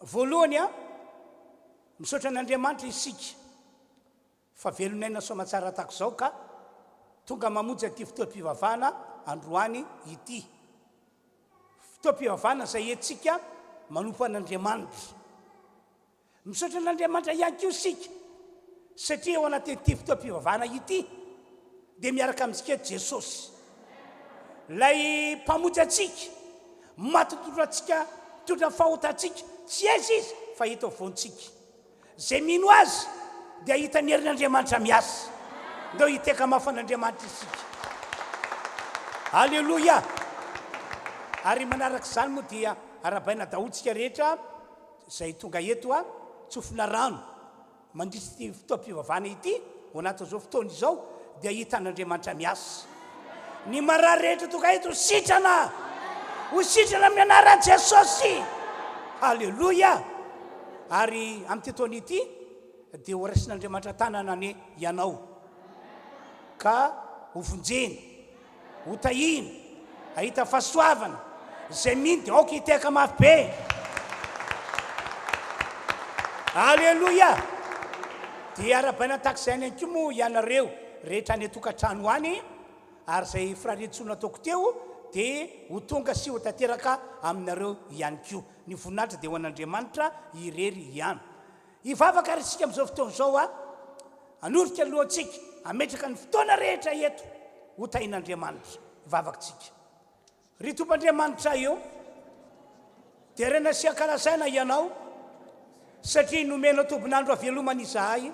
voalohany a misaotra n'Andriamanitra isika fa velonaina somatsara tahaka zao ka tonga mamonjy ty fotoam-pivavahana androany ity fotoam-pivavahana zay etsika manompo an'Andriamanitra misaotra n'Andriamanitra ihany koa sika satria ao anatin'ity fotoam-pivavahana ity dia miaraka amintsika Jesosy lay mpamonjy atsika matototra atsika totra fahotantsika tsy aiza izy fa hita voantsika zay mino azy dia hita ny herin'Andriamanitra miasa ndao hiteka mafy an'Andriamanitra isika alleloia ary manaraka izany moa dia arabaina dahotsika rehetra zay tonga eto a tsofina rano mandrisy ty fotoam-pivavahana ity ho anatin'izao fotoana izao dia hita an'Andriamanitra miasa ny marary rehetra tonga eto sitrana ho sitrana amin'ny anaran'i Jesosy alleloia ary amin'ity taona ity dia ho raisin'Andriamanitra tanana ny ianao ka ho vonjeny ho tahina ahita fahasoavana zay miny dia aoka hiteka mafy be alleloia dia arabaina tahak'izay any koa moa ianareo rehetra ny tokantrano any ary zay firaretsoana ataoko teo dia ho tonga sy ho tanteraka aminareo ihany koa ny voninahitra dia ho an'Andriamanitra irery ihany hivavaka ary isika amin'izao fotoana izao a anorika alohantsika ametraka ny fotoana rehetra eto ho tahin'Andriamanitra hivavakantsika ry tompoandriamanitra eo dia rena siakalazaina ianao satria nomena tombonandro avelomana izahay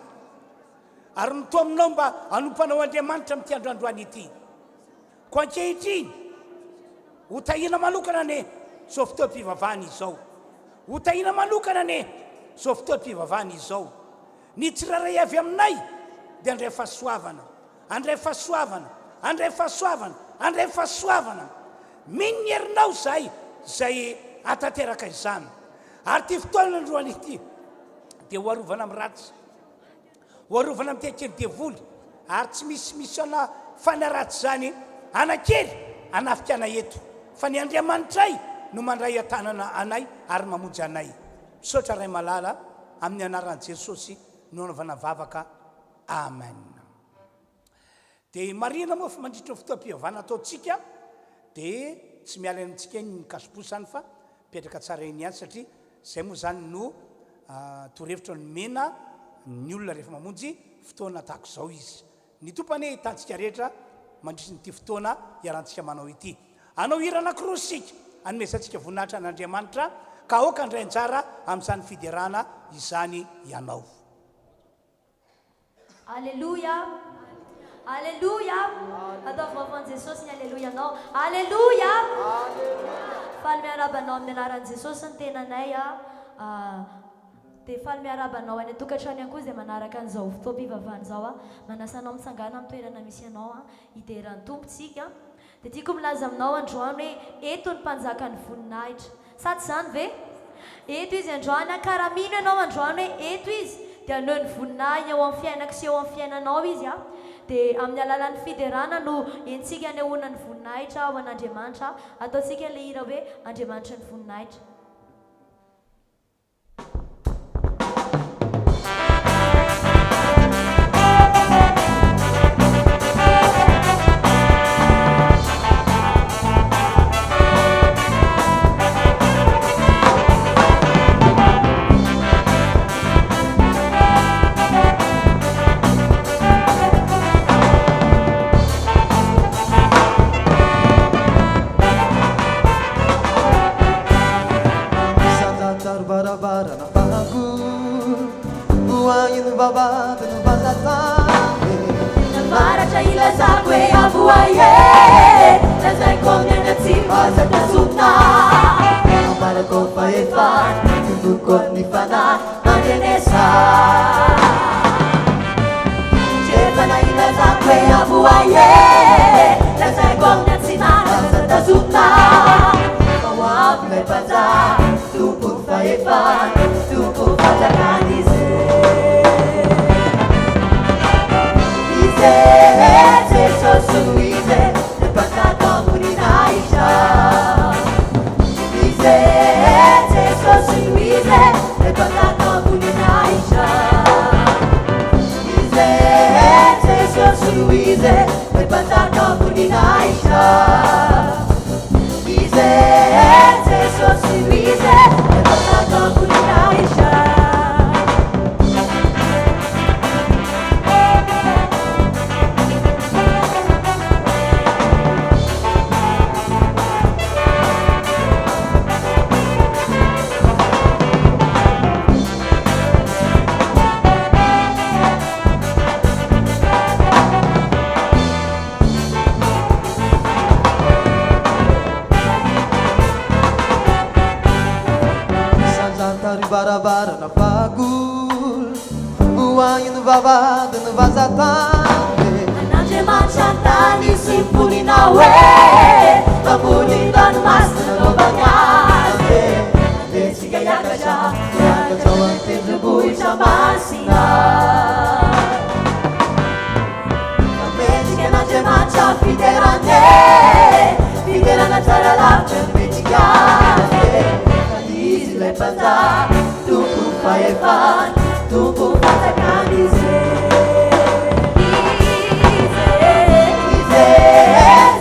ary noto aminao mba anompanao Andriamanitra amin'ity androandroany ity ko ankehitriny ho tahina manokana ne zao fotoam-pivavahana izao ho tahina manokana ne zao fotoam-pivavahana izao ny tsiraray avy aminay dia andray fahasoavana andray fahasoavana andray fahasoavana andray fahasoavana mino ny herinao zay atateraka izany ary ty fotoana androany ity dia ho arovana amin'ny ratsy ho arovana amin'ny tekely devoly ary tsy misy misiona fanaratsy zany anakely anafikana eto fa ny Andriamanitray no mandray atanana anay ary mamonjy anay misaotra ray malala amin'ny anaran'i Jesosy no anaovana vavaka amen dia marina moa fa mandritra ny fotoam-pivavahana ataotsika dia tsy miala amintsika ny mikasiposany fa mipetraka tsara iny ihany satria zay moa zany no torevitra ny mena ny olona rehefa mamonjy fotoana tahako izao izy ny tompany hitantsika rehetra mandritra nyity fotoana iarantsika manao ity anao hira anankiroa sika anomesantsika voninahitra an'Andriamanitra ka aoka andray anjara amin'izany fiderana izany ianao alleluia alleluia atao vaovan'i Jesosy ny alleluia anao alleluia faly miarabanao amin'ny anaran'i Jesosy ny tenanay dia faly miarabanao any atokantrano ihany koa izay manaraka an'izao fotoam-pivavahana izao manasanao mitsangana amin'ny toerana misy ianao hideran'ny tompontsika dia tiako milaza aminao androany hoe eto ny mpanjaka ny voninahitra sady zany ve eto izy androany karaha mino ianao androany hoe eto izy dia aneo ny voninahina eo amin'ny fiainako sy eo amin'ny fiainanao izy dia amin'ny alalan'ny fiderana no entsika anehoana ny voninahitra ao an'Andriamanitra ataontsika ilay hira hoe Andriamanitra ny voninahitra Navaratra ilazako e avoaye Nazaiko miana tsy mazaka sotna Namarako faefan Tundukot ni fana Mandenesa Jefana ilazako e avoaye Nazaiko miana tsy mazaka sotna Mawab me paza Tupuk faefan Tupuk fajakanise Jesus Luise, ne patato muninaisha. Jesus Luise. lepataka voninaitra ize Jesosy ize lepataka voninaitra Bara-bara na pagul buangin vavada na vazatande Anandriamanitra tany simbolina hoe mabolindan masina lovagnazy Letsika hiakatra miakatra ho amin'ny tendrombohitra masina Mametsika an'Andriamanitra fiderane fiderana tsara lavitra ny metsika azy Izy ilay mpanjaka tompo fahefana tompo fanjakana izy Ize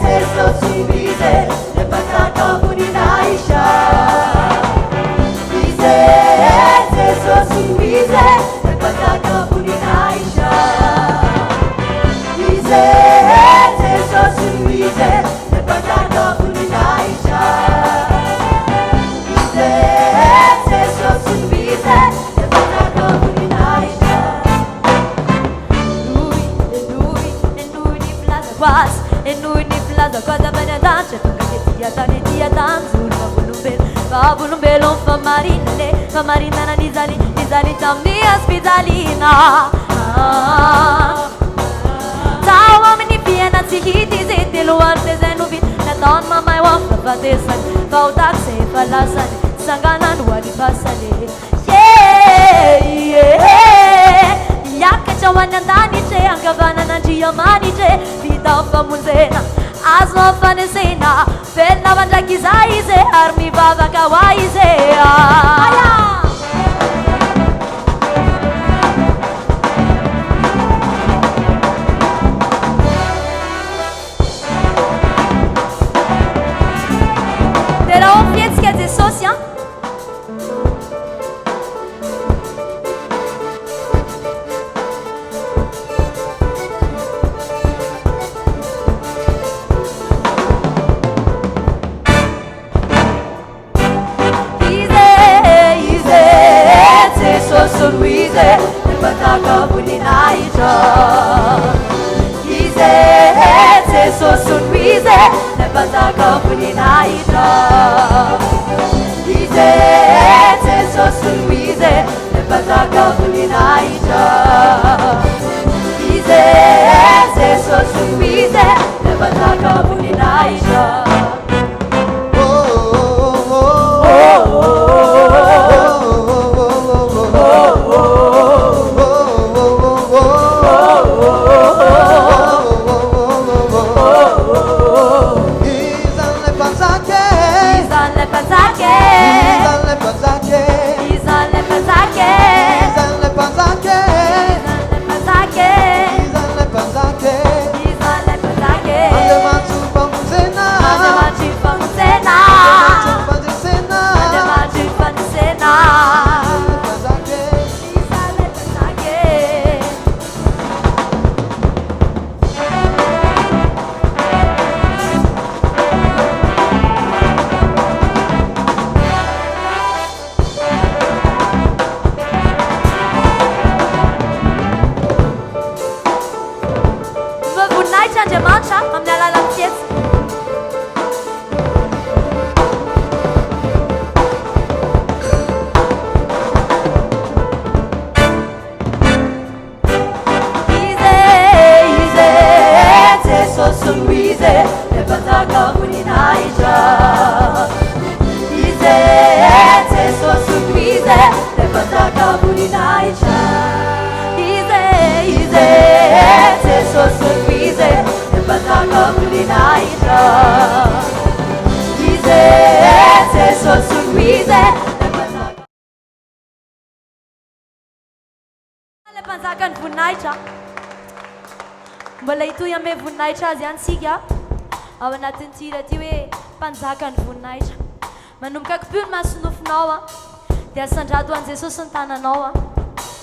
Jesosy ize ilay mpanjaka voninaitra Ize Jesosy ize ilay mpanjaka voninaitra Ize Jesosy ize ilay mpanjaka voninaitra Enui ni plaza quase benedante Tonga dia tanzul Vavulumbelo fa marina na nizali tamnia spizalina Tau amini piena zihiti zete luante zenuvi Na don mamai wafla vadesan Vau taxe falasane Sanganan wadi pasane Yaka chawana ndani che Angavana na njia mani che Vida famunzena Azo fanesena Fena vandakiza ize Armi baba kawaize Aya Tera ofieckie ze sosia Luise, lepataka voninaitra Ize Jesosy Luise, lepataka voninaitra Ize Jesosy Luise, lepataka voninaitra Ize Jesosy Luise, lepataka voninaitra mbola itoy ame voninahitra azy ihany sika ao anatin'ny tira ty hoe mpanjaka ny voninahitra manomboka akipio ny masonofinao a dia asandrato an' Jesosy ny tananao a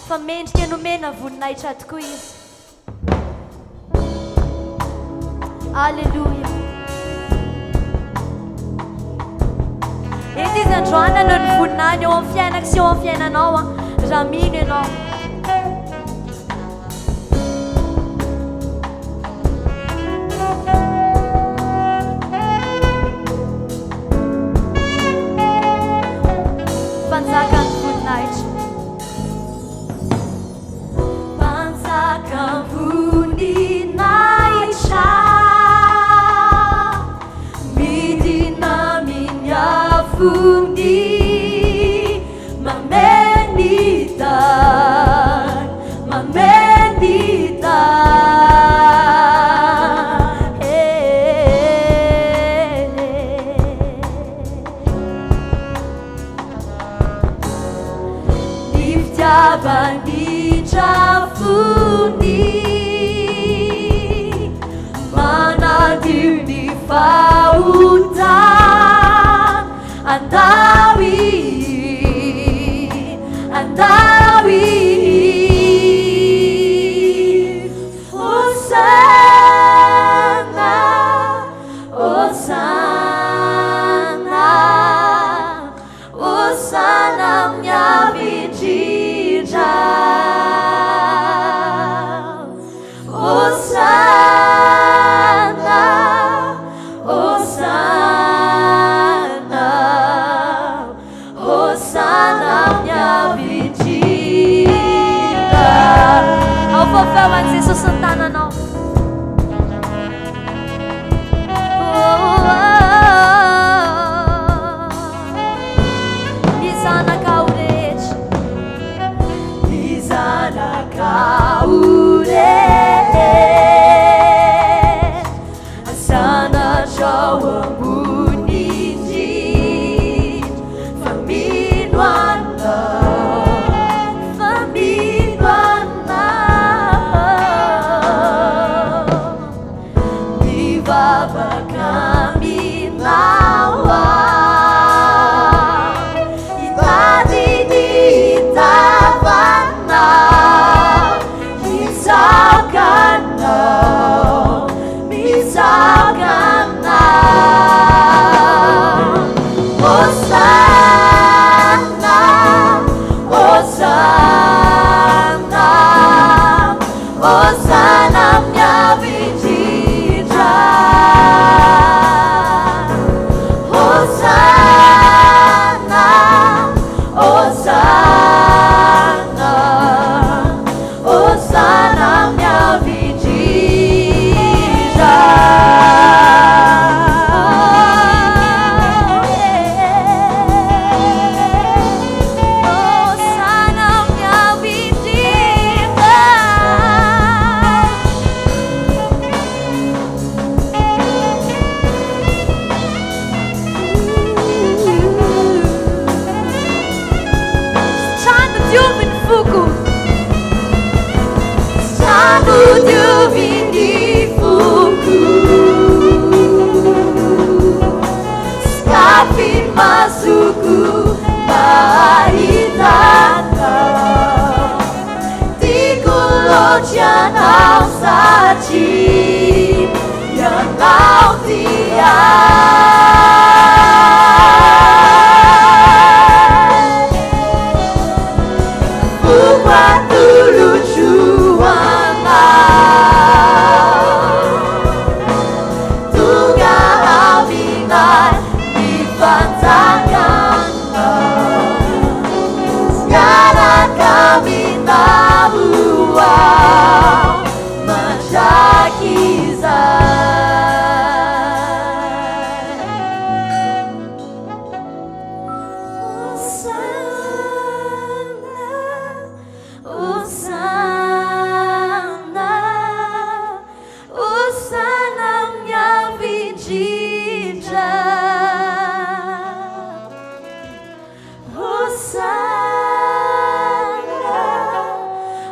fa mendrika nomena voninahitra tokoa izy alleluia eto izy androana no ny voninahiny eo amin'ny fiainako sy eo amin'ny fiainanao a raha mino ianao Panzaka ny voninahitra Panzaka ny voninahitra midina minyavony mamenitan Bandijafuni manadio ny fahotana andawi Hosanna Hosanna Hosanna miavindrindra Hosanna Hosanna Hosanna miavindrindra ao fofaman' Jesosy ny tananao ny zanakao rehetra ny zanakao rehetra sanatrao ambony indrindra fa mino anao mivavaka aminao itady ny tavanao misakanao Hosanna Hosanna Hosanna miavindrindra Hosanna Hosanna Hosanna miavindrindra Hosanna miavindrindra Strano diovy ny foko Strano diovy ny foko Skapin masoko mahitana Tiako loatra ianao satria ianao dia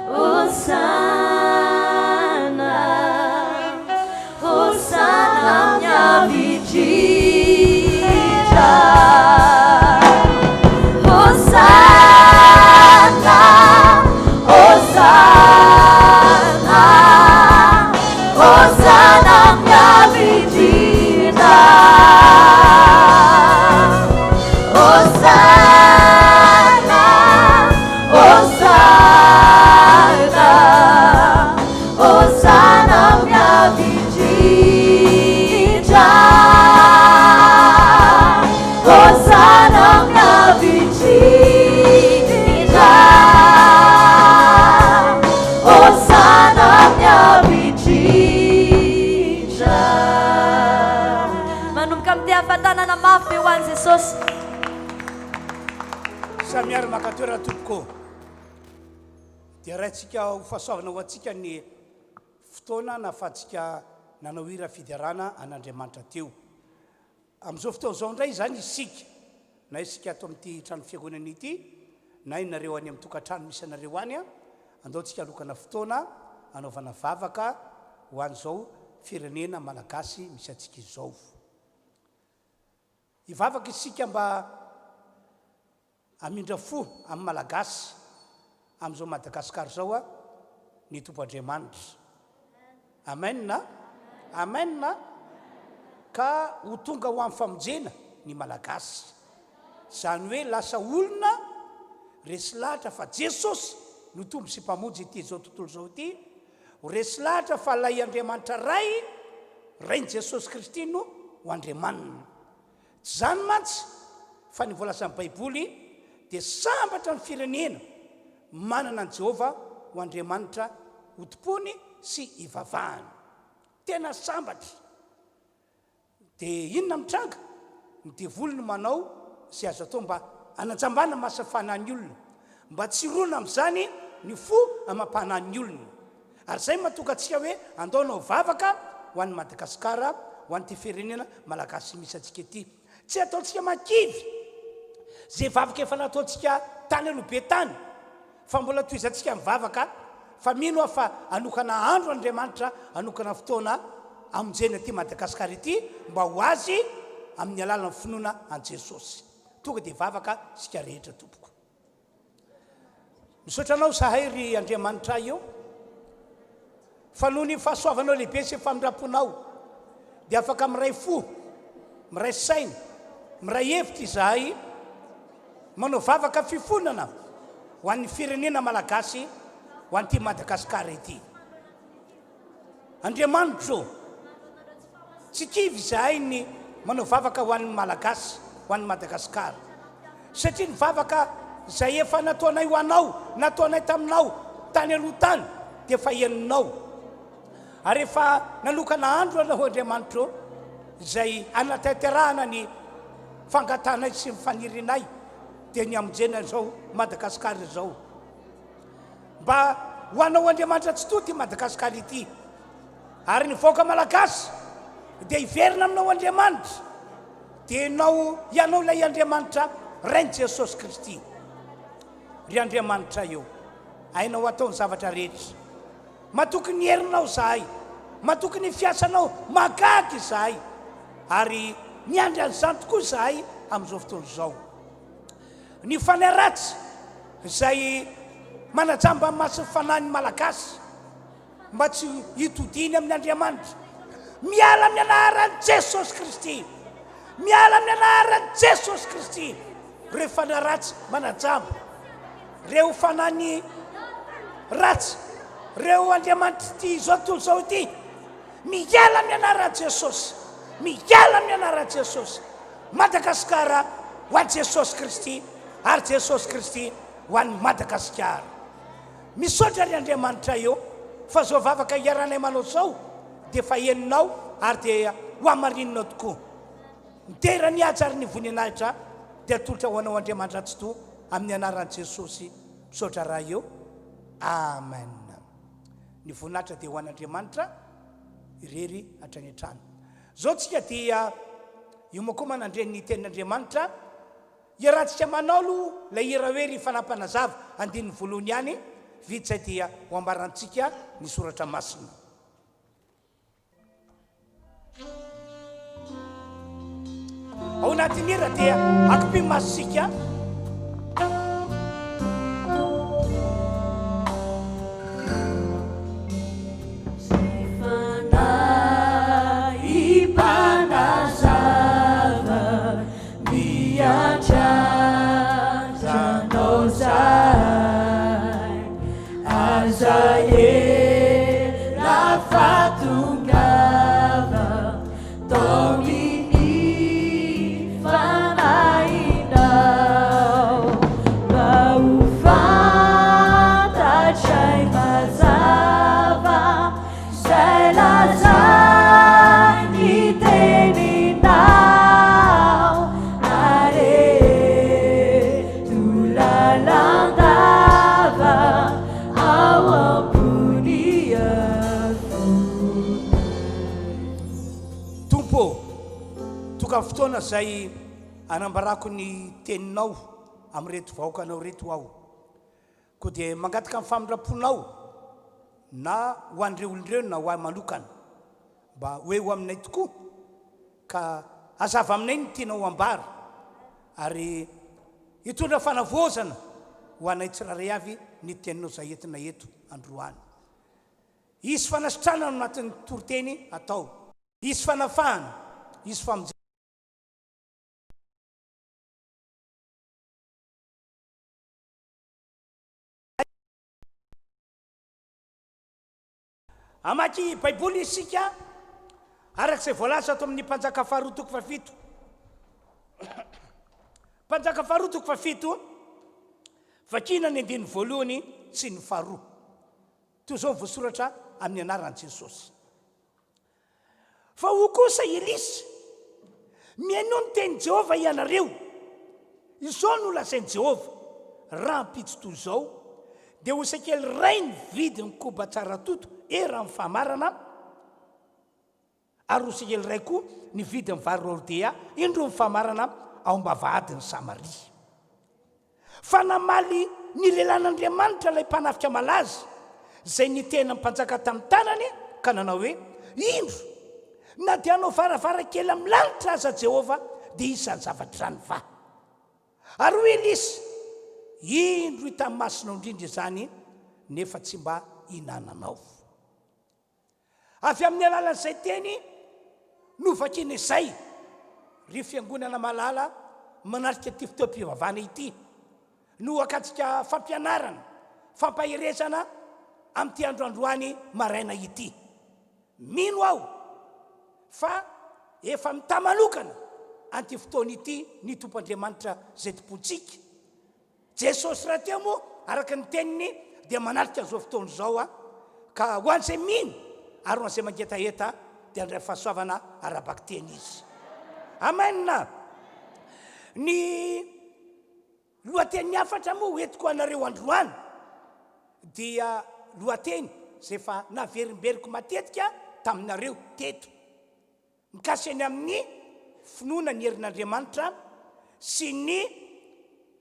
Hosanna vicinja Hosana amina vicinja Hosana amina vicinja manomboka amin'ny tehafantanana mafy ho an'i Jesosy samiary makatoera tompoko dia raintsika ho fahasoavana ho antsika ny fotoana nafahantsika nanao hira fidiarana an'Andriamanitra teo amin'izao fotoana izao indray zany isika na isika ato amin'ity trano fiangonana ity na inareo any amin'ny tokantrano misy anareo any andaontsika alokana fotoana anaovana vavaka ho an'izao firenena malagasy misy antsika izao hivavaka isika mba amindra fo amin'ny malagasy amin'izao Madagasikara zao ny tompoandriamanitra amen na amen na ka ho tonga ho amin'ny famonjena ny malagasy zany hoe lasa olona resy lahatra fa Jesosy no tombo sy mpamonjy ity zao tontolo zao ity ho resy lahatra fa lay Andriamanitra ray rainy Jesosy Kristy no ho Andriamanina tsy zany mantsy fa ny voalazan'ny Baiboly dia sambatra ny firenena manana an Jehova ho Andriamanitra hotompony sy ivavahany tena sambatra dia inona mitranga ny devoly no manao sy azo atao mba anajambana mahasafanany olona mba tsy rona amin'izany ny fo amam-panany olona ary zay mahatonga antsika hoe andaonao vavaka ho an'ny Madagasikara ho an'ity firenena malagasy misy antsika ity tsy ataontsika makivy zay vavaka efa nataontsika tany alobe tany fa mbola toizantsika mivavaka fa mino aho fa anokana andro Andriamanitra anokana fotoana amonjena ty Madagasikara ity mba ho azy amin'ny alalany finoana an Jesosy tonga dia vavaka sika rehetra tompoko misaotra anao zahay ry Andriamanitra io fa noho ny fahasoavanao lehibe sy famindraponao dia afaka miray fo miray saina miray hevitra izahay manao vavaka fifonana ho an'ny firenena malagasy ho an'ity Madagasikara ity Andriamanitra tsy kivy izahay ny manao vavaka ho an'ny malagasy ho an'ny Madagasikara satria ny vavaka izay efa nataonay ho anao nataonay taminao tany aloha tany dia efa heninao ary efa nanokana andro anao Andriamanitra izay anatanterahana ny fangatanay sy ny fanirinay dia ny amonjena zao Madagasikara zao mba ho anao Andriamanitra tsy toty Madagasikara ity ary ny vahoaka malagasy dia hiverina aminao Andriamanitra dia ianao ilay Andriamanitra rainy Jesosy Kristy ry Andriamanitra io hainao atao ny zavatra rehetra matoky ny herinao zahay matoky ny fiasanao magagy zahay ary miandry an'izany tokoa zahay amin'izao fotoana izao ny fanay ratsy izay manajamba maso fanany malagasy mba tsy hitodiny amin'ny Andriamanitra miala amin'ny anaran'i Jesosy Kristy miala amin'ny anaran'i Jesosy Kristy reo fanay ratsy manajamba reo fanany ratsy reo Andriamanitra ty zao tontolo zao ity miala amin'ny anaran'i Jesosy miala amin'ny anaran'i Jesosy Madagasikara ho an'i Jesosy Kristy ary Jesosy Kristy ho an'ny Madagasikara misaotra ry Andriamanitra eo fa zao vavaka iaranay manao zao dia fa heninao ary dia ho amarinina tokoa mitera ny aja ary ny voninahitra dia tolotra ho anao Andriamanitra tsy to amin'ny anaran'i Jesosy misaotra raha eo amen ny voninahitra dia ho an'Andriamanitra irery hatrany an-trano zao tsika dia io moa manandre ny tenin'Andriamanitra iarahantsika manao aloha lay hira hoe ry fanampanazava andininy voalohany ihany vitsy zay dia ho ambarantsika ny soratra masina ao anatin'ny hira dia akimpimasika La fatunga tompo toka fotoana zay anambarako ny teninao amreto vahoakanao reto aho ko dia mangataka amin'ny famindraponao na ho an'ireo olondireo na ho manokana mba hoe ho aminay tokoa ka azava aminay ny tianao ambara ary hitondra fanavozana ho anay tsiraray avy ny teninao zay entina eto androany isy fanasitrana no anatin'ny toroteny atao isy fanafahana isy famonjena amaky baiboly isika arak'izay voalaza ato amin'ny mpanjaka faharoa toko fafito mpanjaka faharoa toko fafito vakina ny andiny voalohany sy ny faharoa toy zao voasoratra amin'ny anaran'i Jesosy fa ho kosa Elisy mihaino ny teny Jehova ianareo izao no lazainy Jehova raha mpitso toy zao dia ho sakely ray ny vidy ny koba tsara toto era amin'ny fahamarana ary ho sakely ray koa ny vidy ny vary Ordea indro ny fahamarana ao am-bavahadin'ny Samaria fa namaly ny lelan'Andriamanitra ilay mpanafika malaza zay ny tena mpanjaka tamin'ny tanany ka nanao hoe indro na dia anao varavarakely amin'ny lanitra aza Jehova dia isan'ny zavatra rany va ary ho Elisy indro hitamin'ny masonao indrindra izany nefa tsy mba hinananao avy amin'ny alalan'izay teny no vakina izay ry fiangonana malala manarika ty fotoam-pivavahana ity no akatsika fampianarana fampaherezana amin'ity androandroany maraina ity mino aho fa efa mitamanokana anty fotoana ity ny tompoandriamanitra zay tompontsika Jesosy raha teo moa araka ny teniny dia manarika an'izao fotoana izao ka ho an'izay mino ary ho an'izay mangetaheta dia andray fahasoavana arabaky teny izy amena ny lohateny hafatra moa hoentiko anareo androany dia lohateny zay efa naverimberiko matetika taminareo teto mikasy ny amin'ny finoana ny herin'Andriamanitra sy ny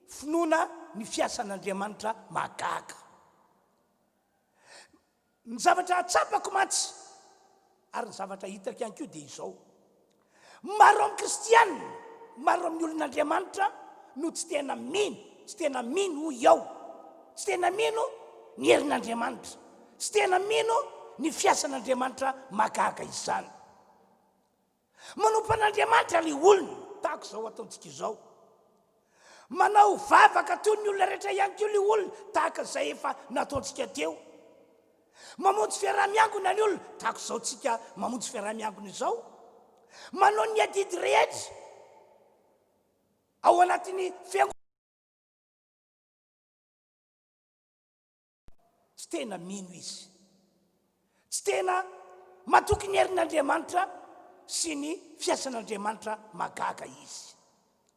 finoana ny fiasan'Andriamanitra mahagaga ny zavatra atsapako matsy ary ny zavatra hitako ihany koa dia izao maro amin'ny kristianina maro amin'ny olon'Andriamanitra no tsy tena mino ho iaho tsy tena mino ny herin'Andriamanitra tsy tena mino ny fiasan'Andriamanitra mahagaga izany manompan'Andriamanitra ilay olona tahako izao ataontsika izao manao vavaka toy ny olona rehetra ihany koa ilay olona tahaka izay efa nataontsika teo mamonjy fiarahamiangona ny olona tahako izao tsika mamonjy fiarahamiangona izao manao ny adidy rehetra ao anatin'ny fiangonana tsy tena mino izy tsy tena matoky ny herin'Andriamanitra sy ny fiasan'Andriamanitra mahagaga izy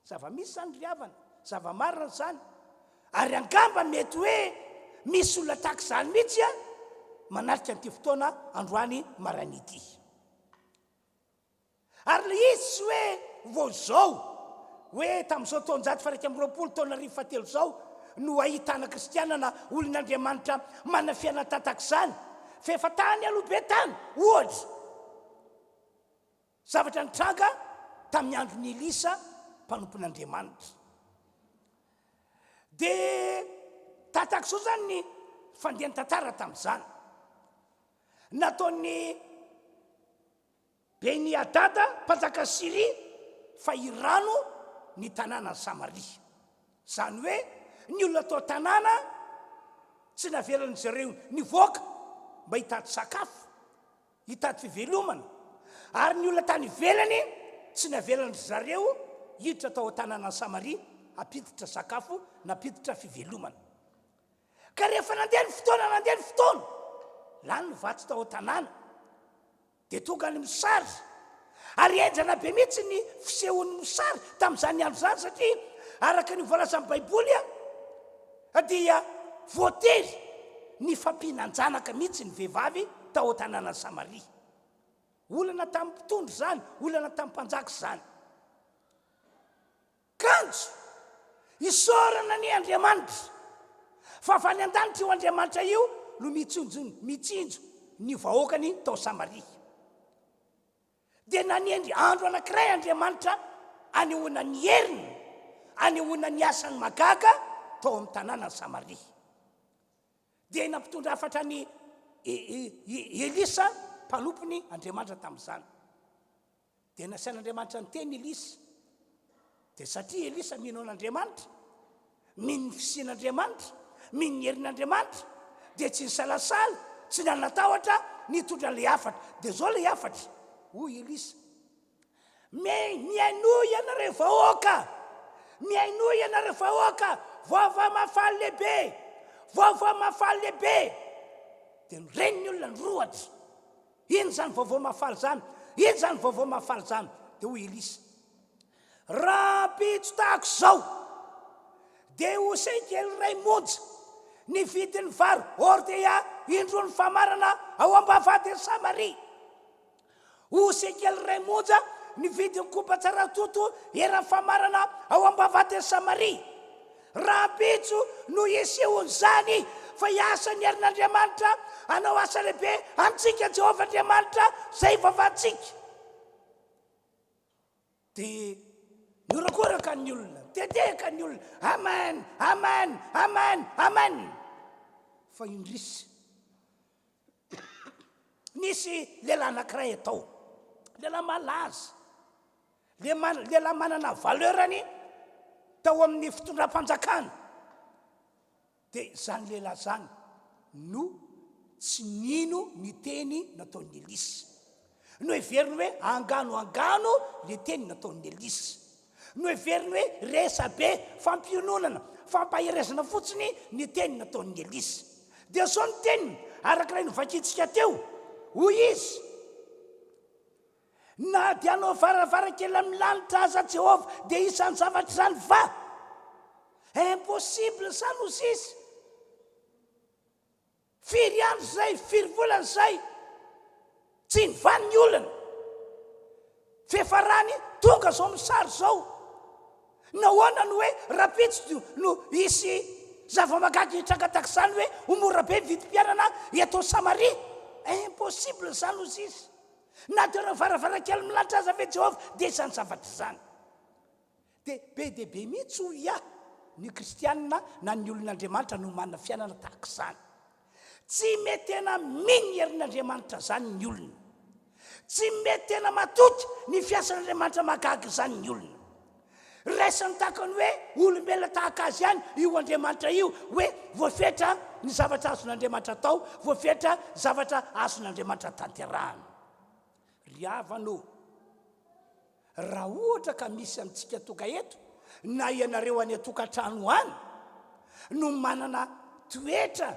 zava-misy zany ry havana zava-marina zany ary angamba mety hoe misy olona tahaka izany mihitsy manarika an'ity fotoana androany maraina ity ary le izy tsy hoe vao zao hoe tamin'izao taonjato faraika amin'ny roapolo taona arivo fahatelo zao no ahitana kristianina olon'Andriamanitra manafiana tataka izany fa efa tany aloha be tany ohatra zavatra nitranga tamin'ny andron'ny Elisa mpanompon'Andriamanitra dia tataka izao zany ny fandehany tantara tamin'izany nataon'ny Beni Hadada mpanjaka Siria fa hirano ny tanàna Samaria zany hoe ny olona atao tanàna tsy navelan'ny zareo nivoaka mba hitady sakafo hitady fivelomana ary ny olona tany ivelany tsy navelan'ny zareo hiditra tao tanàna Samaria apiditra sakafo napiditra fivelomana ka rehefa nandeha ny fotoana lany novatsy tao tanàna dia tonga ny misary ary endrana be mihitsy ny fisehon'ny misary tamin'izany andro zany satria araka ny voalaza amin'ny baiboly dia voatery ny fampihinanjanaka mihitsy ny vehivavy tao tanàna Samaria olana tamin'ny mpitondro zany, olana tamin'ny mpanjaka zany. Kanjo isorana ny Andriamanitra, fa avy any an-danitra io Andriamanitra io no mitsinjo ny vahoakany tao Samaria. Dia nanendry andro anankiray Andriamanitra anehoana ny heriny, anehoana ny asany magaga tao amin'ny tanàna Samaria. Dia nampitondra hafatra ny Elisa mpanompony Andriamanitra tamin'izany. Dia nasian'Andriamanitra ny teny Elisa. Dia satria Elisa mino an'Andriamanitra, mino ny fisian'Andriamanitra, mino ny herin'Andriamanitra, dia tsy nisalasala, tsy nanatahotra nitondra le hafatra. Dia zao le hafatra, hoy Elisa, miaino ianareo vahoaka, miaino ianareo vahoaka, vaovao mafaly lehibe, vaovao mafaly lehibe. Dia reny ny olona nyrohatra, ino zany vaovao mafaly zany, ino zany vaovao mafaly zany. Dia hoy Elisa, raha pitso tahako zao dia hosekely ray monja ny vidin'ny vary Ordea indrony famarana ao ambavady Samaria. Hosekely ray monja ny vidin'ny kopa tsara toto era famarana ao ambavady Samaria. Raha pitso no isehony zany fa iasa ny herin'Andriamanitra anao asa lehibe amintsika Jehovah Andriamanitra zay vavantsika. Dia niorakoraka ny olona, teteka ny olona, amen, amen, amen, amen. Fa indrisy nisy lehilahy anankiray atao, lehilahy malaza, lehilahy manana valeurany tao amin'ny fitondram-panjakana. Dia zany lehilahy zany no tsy nino ny teny nataon'ny Elisa, no heveriny hoe angano le teny nataon'ny Elisa, no heveriny hoe resa be fampiononana, fampaherezana fotsiny ny teny nataon'ny Elisa. Dia sao ny teniny arak'ilay novakitsika teo, hoy izy, na dia anao varavarakely amin'ny lanitra aza Jehovah dia isan'ny zavatra zany va, impossible zany ho sisy. Firy andro zay, firy volana zay, tsy nivany ny olona, fefarany tonga zao misary zao. Nahoana no hoe rapitsy no isy zavamagaga hitranga tak'izany hoe homora be vidim-pianana eto Samaria, impossible zany ho sisy. Na dia varavarakely milanitra aza ve Jehovah dia isan'ny zavatra zany. Dia be dia be mihitsy ho ia ny kristianina na ny olon'Andriamanitra no manana fiainana tahak'izany. Tsy mety tena mino ny herin'Andriamanitra zany ny olona, tsy mety tena matoky ny fiasan'Andriamanitra magaga zany ny olona. Raisany tahaka ny hoe olombelona tahaka azy ihany io Andriamanitra io, hoe voafetra ny zavatra azon'Andriamanitra atao, voafetra zavatra azon'Andriamanitra tanterahana. Ry havanao, raha ohatra ka misy amintsika toka eto na ianareo any atokantrano any no manana toetra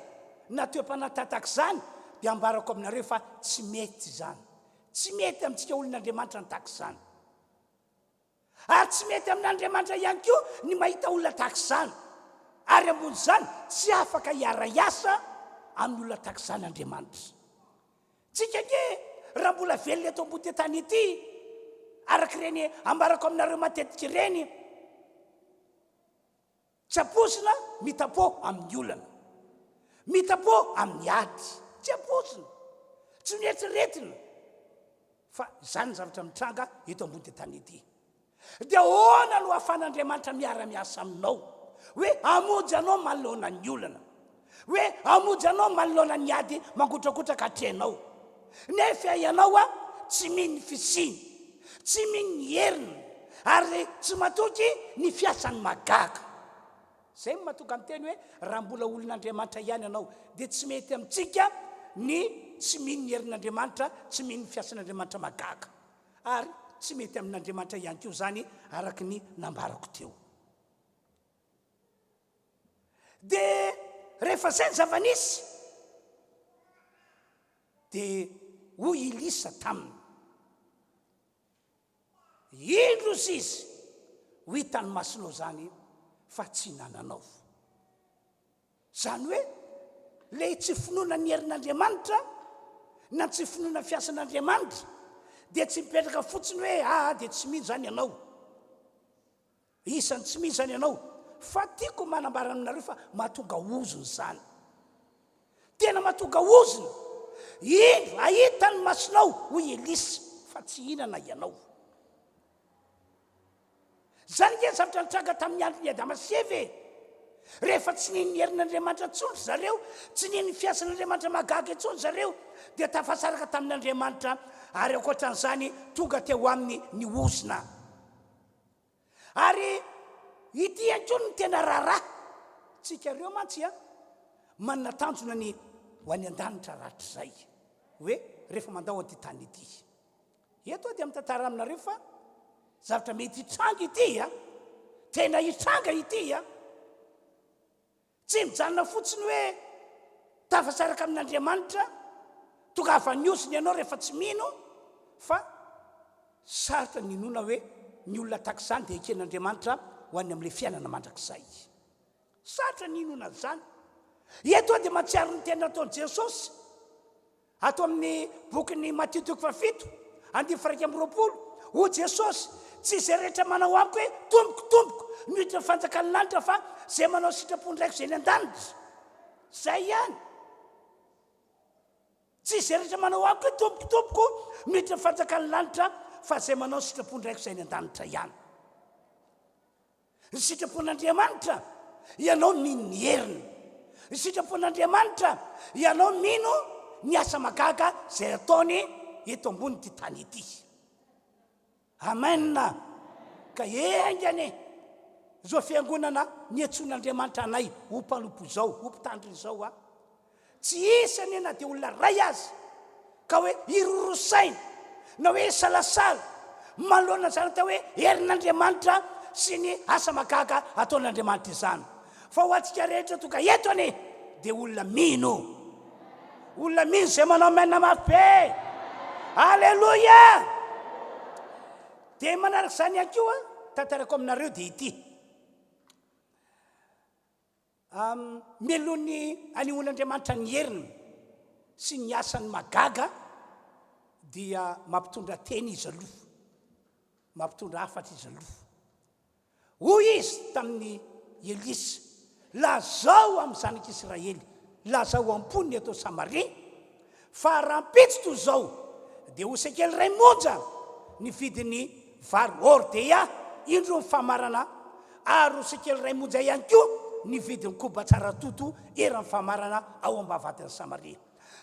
na toe-panatataka dia ambarako aminareo fa tsy mety zany, tsy mety amintsika olon'Andriamanitra ny tahak'izany. Ary tsy mety amin'Andriamanitra ihany koa ny mahita olona tahak'izany. Ary ambony zany tsy afaka hiara-iasa amin'ny olona tahak'izany Andriamanitra. Tsika ke raha mbola velona eto ambony tany ity, arak'ireny ambarako aminareo matetika ireny, tsy aposina mitapo amin'ny olana, mitapo amin'ny ady, tsy aposina, tsy mieritriretina, fa zany zavatra mitranga eto ambony tany ity. Dia hoana no ahafahan'Andriamanitra miara-miasa aminao, hoe amonjy anao manoloana ny olana, hoe amonjy anao manoloana ny ady mangotrakotraka hatrenao. Nefa ianao tsy mino ny fisiny, tsy mino ny heriny, ary tsy matoky ny fiasan'ny magaga. Zay no matoka amin'ny teny hoe raha mbola olon'Andriamanitra ihany ianao dia tsy mety amintsika ny tsy mino ny herin'Andriamanitra, tsy mino ny fiasan'Andriamanitra magaga, ary tsy mety amin'Andriamanitra ihany koa zany araka ny nambarako teo. Dia rehefa zay ny zava-nisy dia hoy Elisa taminy, indro izy ho hitany masonao zany fa tsy nananao. Zany hoe le tsy finoana ny herin'Andriamanitra na tsy finoana fiasan'Andriamanitra dia tsy mipetraka fotsiny hoe dia tsy misy zany ianao, isany tsy misy zany ianao, fa tiako manambara aminareo fa mahatonga ozony zany, tena mahatonga ozony. Indro ahitany masonao hoy Elisy fa tsy hinana ianao. Zany nge zavatra nitranga tamin'ny andron'ny Adama sy Eva, rehefa tsy niny ny herin'Andriamanitra intsony zareo, tsy niny ny fiasan'Andriamanitra magaga intsony zareo, dia tafasaraka tamin'Andriamanitra, ary ankoatran'izany tonga teo aminy ny ozona. Ary ity ankony ny tena raharaha, tsika reo mantsy manana tanjona ny ho any an-danitra rahatr'izay, hoe rehefa mandao an'ity tany ity. Eto dia mitantara aminareo fa zavatra mety hitranga ity tena hitranga ity tsy mijanona fotsiny hoe tafasaraka amin'Andriamanitra tonga afa niosiny ianao rehefa tsy mino, fa sarotra ninona hoe ny olona tak'izany dia eken'Andriamanitra ho any amin'ilay fiainana mandrakizay. Sarotra ninona zany. Eto dia matsiaro ny tena nataon'i Jesosy ato amin'ny bokin'ny Matthieu 7:20. O Jesosy, tsy izay rehetra manao amiko hoe tompoko miditra fanjakany lanitra, fa zay manao sitrapondraiko zay ny an-danitra, zay ihany. Tsy izay rehetra manao amiko hoe tompoko miditra fanjakany lanitra, fa zay manao sitrapondraiko zay ny an-danitra ihany. Ny sitrapon'Andriamanitra ianao mino ny heriny, ny sitrapon'Andriamanitra ianao mino ny asa magaga zay ataony eto ambony ty tany ity. Amen. Ka engany zao fiangonana niantson'Andriamanitra anay ho mpanompo zao, ho mpitandriny zao tsy isany na dia olona ray azy ka hoe irorosaina na hoe salasala manoloana zany tao hoe herin'Andriamanitra sy ny asa magaga ataon'Andriamanitra izany, fa ho antsika rehetra tonga eto ane dia olona mino zay manao mena mafy be. Alleluia. Dia manaraka izany ihany koa tantarako aminareo dia ity, melohany anehoan'Andriamanitra ny heriny sy ny asany magaga dia mampitondra teny izy aloha, mampitondra hafatra izy aloha. Hoy izy tamin'ny Elisy, lazao amin'ny zanak'Israely, lazao amponiny atao Samaria, fa rahampitsy toy izao dia ho sekely ray monja ny vidiny vary ordea indro ny famarana, ary ho sekely ray monja ihany koa ny vidiny koba tsara toto eran'ny famarana ao am-bavatin'ny Samaria.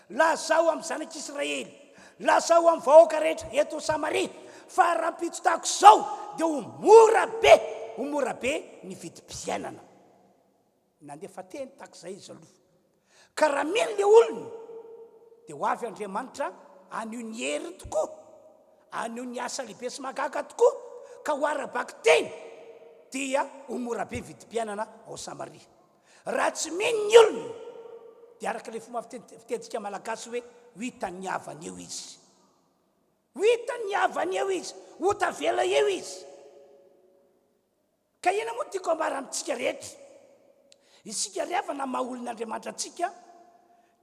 Lazao amin'ny zanak'Israely, lazao amin'ny vahoaka rehetra eto Samaria, fa rahampitsy tahako izao dia ho mora be ny vidim-piainana. Nandefa teny tak'izay izy aloha, ka raha mino le olona dia ho avy Andriamanitra anio ny hery tokoa, anio ny asa lehibe sy magaga tokoa, ka ho arabaky teny dia ho mora be vidim-piainana ao Samaria. Raha tsy mino ny olona dia araka le fomba fitetsika malagasy hoe hitany havany eo izy, hitany havany eo izy, ho tavela eo izy. Ka ina moa tiako ambara amintsika rehetra, isika rehefa na maha olon'Andriamanitra antsika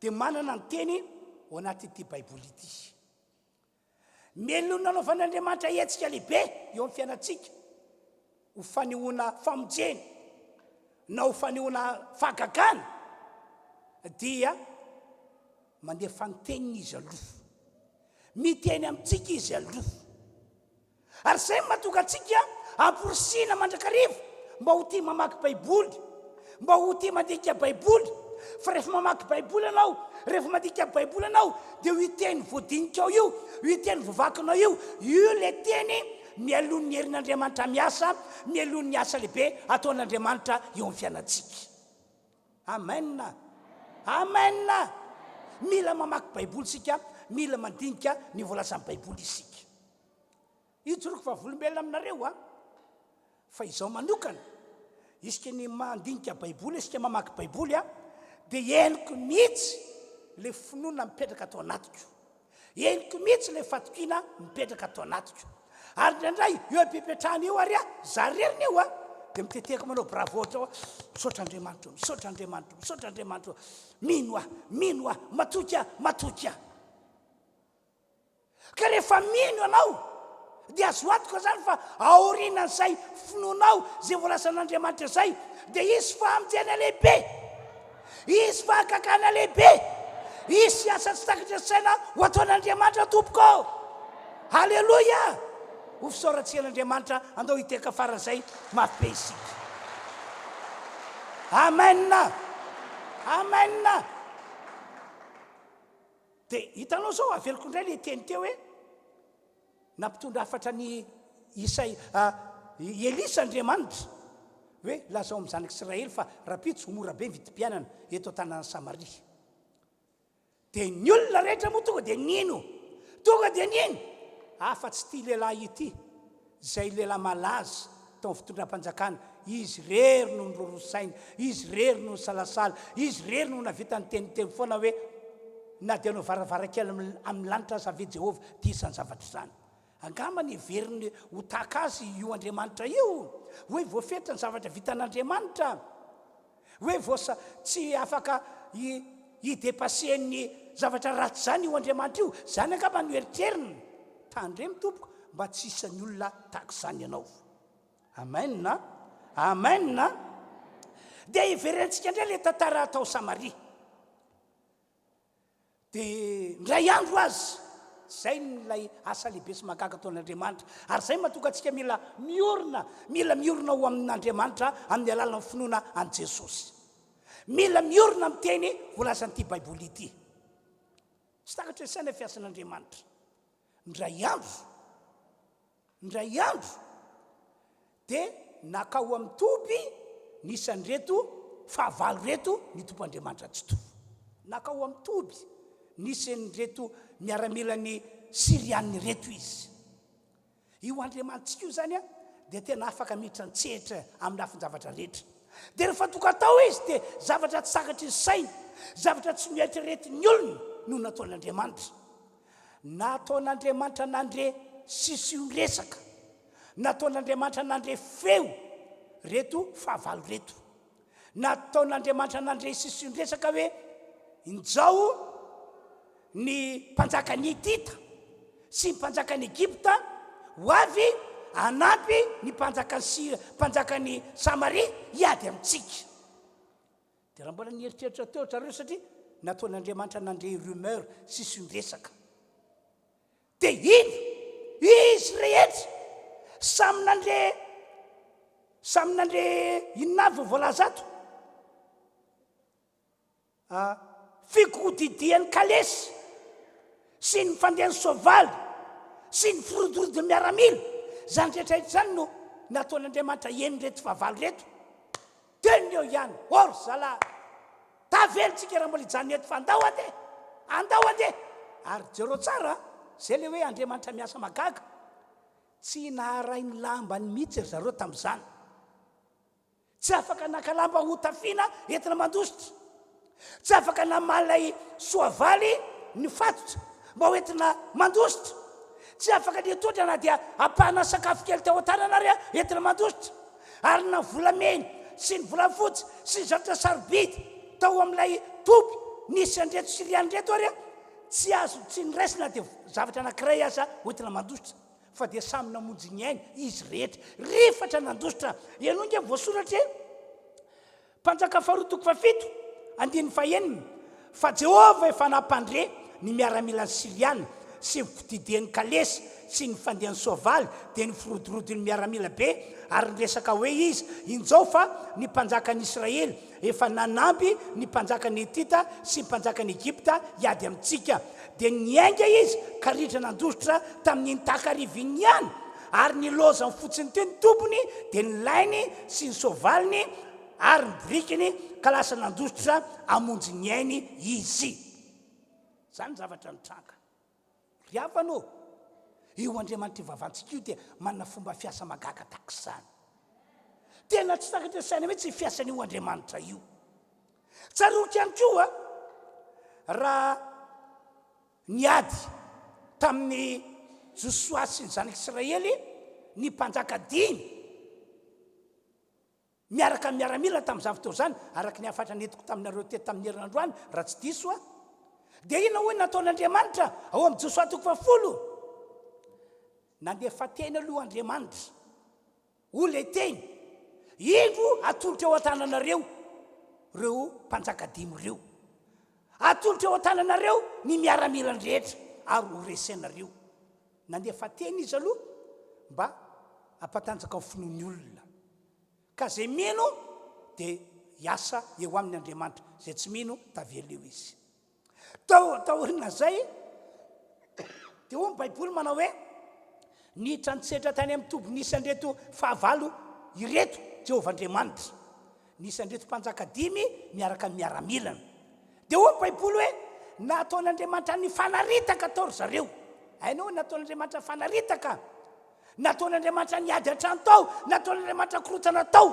dia manana ny teny ao anatyity Baiboly ity. Melona nanaovan'Andriamanitra hetsika lehibe eo amin'ny fiainantsika, ho fanehoana famonjena na ho fanehoana fahagagana, dia mandefa ny teniny izy aloha, miteny amintsika izy aloha. Ary izay mahatonga antsika amporisina mandrakariva mba ho tia mamaky Baiboly, mba ho tia mandika Baiboly. Fa rehefa mamaky Baiboly anao, rehefa mandika Baiboly anao, dia io teny voadinikao io teny vovakinao io le teny mialohan'ny herin'Andriamanitra miasa, mialohan'ny asa lehibe ataon'Andriamanitra eo amin'ny fiainantsika. Amen. Amen. Mila mamaky Baiboly sika, mila mandinika ny voalazan'ny Baiboly isika. Ijoroko fa volombelona aminareo fa izao manokana, isika ny mandinika Baiboly, isika mamaky Baiboly dia henoko mihitsy le finoana mipetraka atao anatiko, henoko mihitsy le fatokina mipetraka atao anatiko. Ary ndraindray eo ampepetrahana eo ary zareriny eo dia miteteka manao bravo ohatra misaotra Andriamanitra, misaotra Andriamanitra, misaotra Andriamanitra, mino matoky. ka rehefa mino anao dia azo antoka zany fa aorinan'izay finoanao zay volasan'Andriamanitra zay dia isy fahamjena lehibe, isy fahakakana lehibe, isy asa tsy takatra saina ho ataon'Andriamanitra tompoko. Halleloia! Ho fisaorantsian'Andriamanitra andao hiteka faran'izay mafy be isika. Amen, amen. Dia hitanao zao aveliko indray le teny teo hoe nampitondra afatra ny Elisa Andriamanitra hoe lazao amin'ny zanak'Israely fa rapitso mora be vidim-pianana eto an-tanàna Samaria. Dia ny olona rehetra moa tonga dia nino, afa-tsy ity lehilahy ity izay lehilahy malaza tao amin'ny fitondram-panjakana, izy rery no nirorosaina, izy rery no salasala, izy rery no navita ny teniteny foana hoe na dia anao varavarankely amin'ny lanitra aza ave Jehovah dia isan'ny zavatra izany. Angamba ny veriny ho taka azy io Andriamanitra io, hoe voafetra ny zavatra vitan'Andriamanitra, hoe voasa tsy afaka hidepasen'ny zavatra ratsy zany io Andriamanitra io. Zany angamba no eritreriny tandremy tompoko mba tsy isan'ny olona tahaka izany ianao. Amen, amen. Dia iverentsika indray le tantara tao Samaria. Dia ndray andro azy zay nylay asa lehibe sy mahagaga ataon'Andriamanitra, ary zay mahatonga antsika mila miorina ho amin'Andriamanitra amin'ny alalan'ny finoana an' Jesosy. Mila miorina amin'ny teny voalazan'ity baiboly ity. Tsy takatra saina fiasan'Andriamanitra. Ndray andro dia nakao amin'ny toby nisan'ny reto fahavalo reto ny tompo Andriamanitra tsy tovo. Nakao amin'ny toby nisan'ny reto miaramila ny Sirianiny reto izy. Io Andriamanitra io zany dia tena afaka miditra ntsehatra amin'ny lafin-javatra rehetra. Dia rehefa tonga tao izy dia zavatra tsy sakatra ny saina, zavatra tsy mieritreretin'ny olona no nataon'Andriamanitra. Nataon'Andriamanitra nandre sisiondresaka, nataon'Andriamanitra nandre feo reto fahavalo reto, nataon'Andriamanitra nandre sisiondresaka hoe injao ny mpanjakan'ny Hitita sy ny mpanjakan'ny Egypta ho avy anampy ny mpanjakan'ny Samaria hiady amintsika. Dia raha mbola nieritreritra teo zareo satria nataon'Andriamanitra nandre rumeur sisiondresaka. Dia izy rehetra samy nandre inona avy voalaza ato fikodidian'ny kalesy sy ny fandehan'ny soavaly sy ny firodorody miaramila, zany rehetrarehetra zany no nataon'Andriamanitra eny reto fahavalo reto. Teny eo ihany, or zala tavelontsika raha mbola hijanona eto fa andao andeha. Ary jereo tsara zay le hoe Andriamanitra miasa magaga, tsy naharainy lambany mihitsy ry zareo tamin'izany. Tsy afaka naka lamba hotafiana entina mandositra, tsy afaka namalay soavaly ny fatotra mba hoentina mandositra, tsy afaka nitondra na dia apahana sakafo kely tao an-tanana ary entina mandositra, ary na volamena sy ny volafotsy sy ny zavatra sarobidy tao amin'ilay toby nisy andreto Siriany reto ary tsy azo tsy niraisina dia zavatra anankiray aza hoentina mandositra, fa dia samy namonjy ny ainy izy rehetra rifatra nandositra. Ianao nge voasoratra mpanjaka faharoa toko fafito andiny fahenina fa Jehovah efa nampandre ny miaramila ny Siriana sy ny fididian'ny kalesy sy ny fandehan'ny soavaly dia ny firodorody ny miaramila be, ary niresaka hoe izy injao fa ny mpanjakan'ny Israely efa nanampy ny mpanjakan'ny Hitita sy ny mpanjakan'ny Egypta hiady amintsika. Dia niainga izy ka ritra nandositra tamin'ny takarivin'ny ihany, ary niloza ny fotsiny teny tompony dia ny lainy sy ny soavaliny ary ny brikiny ka lasa nandositra amonjy ny ainy izy. Zany zavatra nitranga. Ry havanao, io Andriamanitra ivavantsika io dia manana fomba fiasa magaga tahak'izany. Tena tsy takatra saina mihitsy fiasan'io Andriamanitra io. Tsaroky ihany koa raha niady tamin'ny Josua sy ny zanak'Israely ny mpanjaka dimy miaraka miaramila tamin'izany fotoana zany, araka ny afatra netiko taminareo teto tamin'ny herinandroany raha tsy diso dia ina hoe nataon'Andriamanitra ao amin'ny Josua toko 10 nandefa teny aloha Andriamanitra olona teny indro atolotra eo an-tananareo reo mpanjakadimy reo, atolotra eo an-tananareo ny miaramila rehetra ary ho resenareo. Nandefa teny izy aloha mba ampatanjaka ny finoany olona, ka zay mino dia hiasa eo amin'ny Andriamanitra, zay tsy mino tavela eo izy. Taorina zay dia hoy ny Baiboly manao hoe niditra nitsetra tany amin'ny toby nisy andreto fahavalo ireto Jehovah Andriamanitra, nisy andreto mpanjaka dimy miaraka miaramilana. Dia hoy ny Baiboly hoe nataon'Andriamanitra ny fanaritaka tao ry zareo. Hainao nataon'Andriamanitra fanaritaka, nataon'Andriamanitra ny ady an-trano tao, nataon'Andriamanitra korotana tao.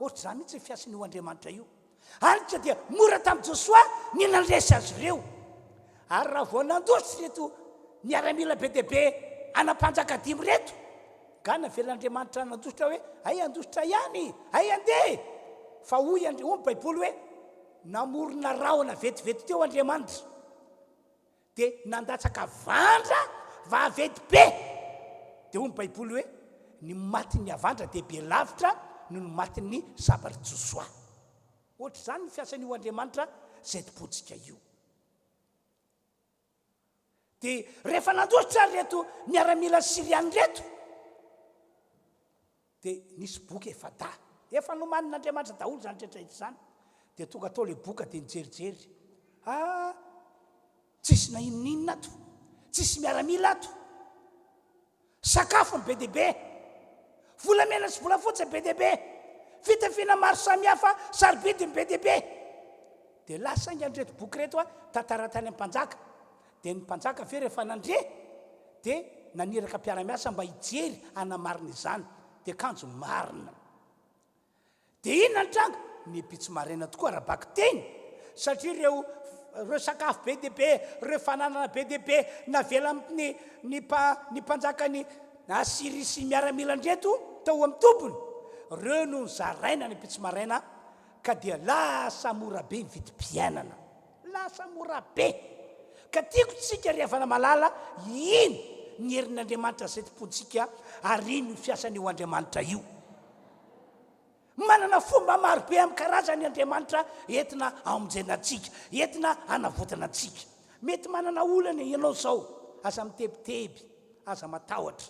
Ohatra zany mihitsy fiasany io Andriamanitra io. Anitra dia mora tamin'i Josoa ny nandresy azy ireo. Ary raha vao nandosy reto miaramila be dia be anampanjaka dimy reto, ka navelan'Andriamanitra nandositra hoe ay andositra ihany, ay andeha. Fa hoy ny Baiboly hoe namorona rahona vetivety teo Andriamanitra, dia nandatsaka vandra vaventy be. Dia hoy ny Baiboly hoe ny matin'ny avandra dia be lavitra no ny matin'ny sabary Josoa. Ohatra zany ny fiasan'io Andriamanitra zay topotsika io. Dia rehefa nandositra reto miaramila Siriany reto, dia nisy boky efa nomanin'Andriamanitra daholo zany rehetrarehetra zany. Dia tonga tao le boka dia nijerijery, tsisy na inon'inona ato, tsisy miaramila ato, sakafo ny be dia be, volamena sy volafotsy be dia be, fitafiana maro samihafa sarobidy ny be dia be. Dia lasa ingan'reto boky reto tantara tany amin'ny mpanjaka. Dia ny mpanjaka ve rehefa nandre dia naniraka mpiara-miasa mba hijery anamarina izany, dia kanjo marina. Dia inona ny tranga? Nimpitsy maraina tokoa raha-baky teny, satria ireo sakafo be dia be, ireo fananana be dia be navela ny mpanjaka ny Asiria sy miaramila ndreto tao amin'ny tompony, ireo no zaraina nimpitsy maraina, ka dia lasa mora be vidim-piainana, lasa mora be. Ka tiako tsika rehefa malala ino ny herin'Andriamanitra zay tompontsika ary ino fiasany io Andriamanitra io. Manana fomba maro be amin'ny karazany Andriamanitra entina amonjena antsika, entina anavotana antsika. Mety manana olana ianao zao, aza mitebiteby, aza matahotra,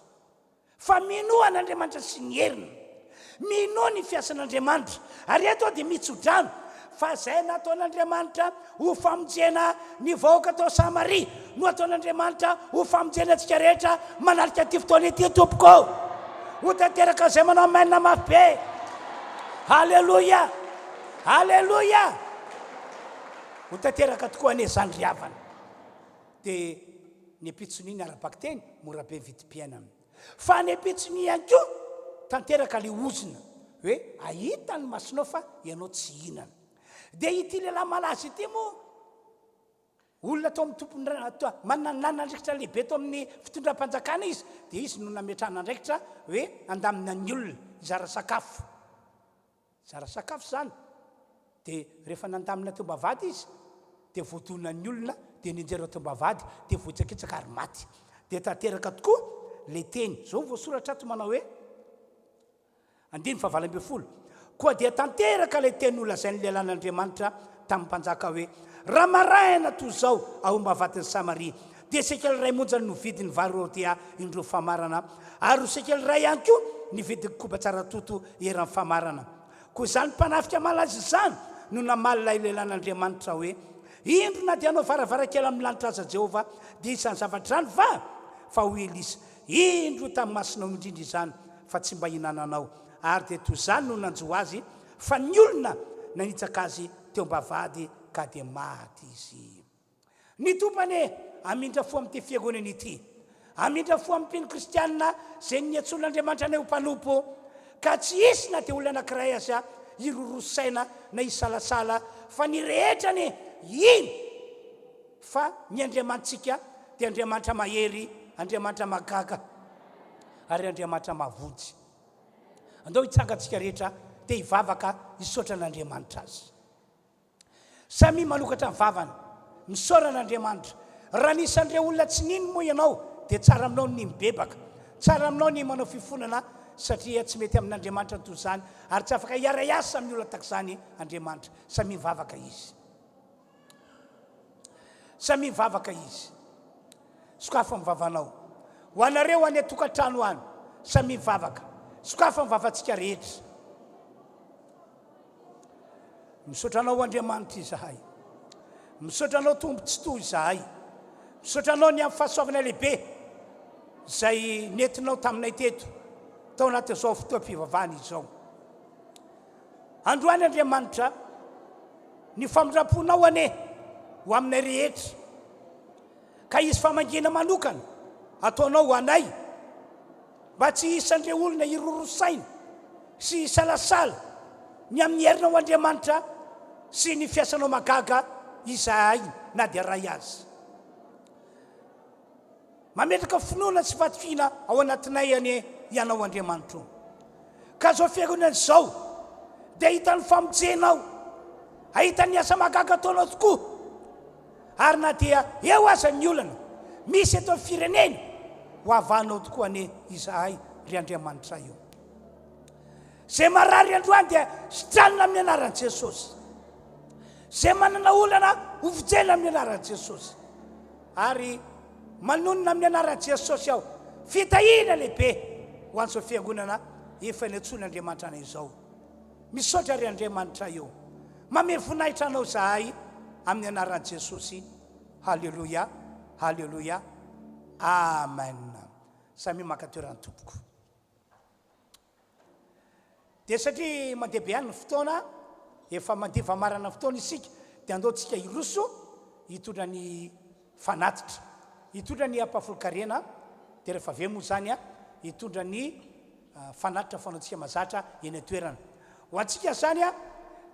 fa minoa n'Andriamanitra sy ny heriny, minoa ny fiasan'Andriamanitra. Ary eto dia mitsodrano fa zay nataon'Andriamanitra ho famonjena ny vahoaka tao Samaria no ataon'Andriamanitra ho famonjena antsika rehetra manalika ty fotoana ity tompoko. Ho tanteraka zay manao mainina mafy be. Halleluja, halleluja. Ho tanteraka tokoa ane zany ry havana. Dia ny apitson'iny ara-baky teny mora be vidim-piainana, fa ny apitsony ihany koa tanteraka le ozina hoe ahita ny masonao fa ianao tsy hinana. Dia ity lehilahy malaza ity moa olona tao amin'ny tompony nanandraikitra lehibe tao amin'ny fitondram-panjakana izy, dia izy no nametrahana andraikitra hoe andamina ny olona zara sakafo zany. Dia rehefa nandamina tombavady izy dia voadonina ny olona, dia ninjera tombavady dia voitsakitsaka ary maty. Dia tanteraka tokoa le teny zao voasoratra ato manao hoe 9:20, koa dia tanteraka le teny nolazainy lehilahin'Andriamanitra tamin'ny mpanjaka hoe raha maraina toy zao aomba vatiny Samaria, dia sekely ray monjany no vidiny vary rôtia indro famarana, ary sekely ray ihany koa nividiny koba tsara toto eran'ny famarana. Koa izany mpanafika malaza izany no namalina lehilahin'Andriamanitra hoe indro na dia anao varavarakely amin'ny lanitra aza Jehovah dia isan'ny zavatra zany fa ho Elisa indro tamin'ny masinao indrindra izany fa tsy mba hinananao. Ary dia toy izany no nanjo azy, fa ny olona nanitsaka azy teo mbavady ka dia maty izy. Ny tompany amindra fo amin'ity fiangonana ity, amindra fo amin'ny mpino kristianina zay niatsolon'Andriamanitra ny ho mpanompo, ka tsy isy na dia olona anankiray aza irorosaina na isalasala, fa ny rehetrany ino fa ny Andriamanitsika dia Andriamanitra mahery, Andriamanitra magaga ary Andriamanitra mavojy. Andao hitsangatsika rehetra dia hivavaka hisaotra n'Andriamanitra azy. Samy manokatra ny vavana misaora n'Andriamanitra. Raha nisan'ireo olona tsy nino moa ianao dia tsara aminao ny mibebaka, tsara aminao ny manao fifonana satria tsy mety amin'Andriamanitra toy izany ary tsy afaka hiara-iasa amin'ny olona tak'izany Andriamanitra sa mivavaka izy sokafa mivavanao ho anareo any tokantrano any sa mivavaka sokafa mivavantsika rehetra misaotra anao Andriamanitra izahay misaotra anao tombotsy toy izahay misaotra anao ny amin'ny fahasoavana lehibe izay nentinao taminay teto tao anaty izao fotoam-pivavahana izao androany Andriamanitra ny famindram-ponao ane ho aminay rehetra ka izy famangina manokana ataonao ho anay mba tsy hisan'ireo olona irorosaina sy hisalasala ny amin'ny herinao Andriamanitra sy ny fiasanao magaga izahay na dia ray azy mametraka finoana sy fatofiana ao anatinay ane ianao Andriamanitra ka zao fiangonana izao dia hitan'ny famonjenao ahitan'ny asa magaga ataonao tokoa ary na dia eo aza ny olana misy eto amin'ny firenena ho avanao tokoa ane izahay ry Andriamanitra io zay marary androany dia sitralina amin'ny anaran'i Jesosy zay manana olana hovijena amin'ny anaran'i Jesosy ary manonona amin'ny anaran'i Jesosy aho fitahina lehibe ho an'izao fiangonana efa niantsoina Andriamanitra anay izao misaotra ry Andriamanitra io mamely voninahitra anao zahay amin'ny anaran'i Jesosy halleluia halleluia amen samy maka toerana tompoko dia satria mandeha be ihany ny fotoana efa mandeva marana fotoana isika dia andaontsika iroso hitondra ny fanatitra hitondra ny ampafolokarena dia rehefa avy moa zany hitondra ny fanatitra fanaontsika mazatra eny atoerana ho antsika zany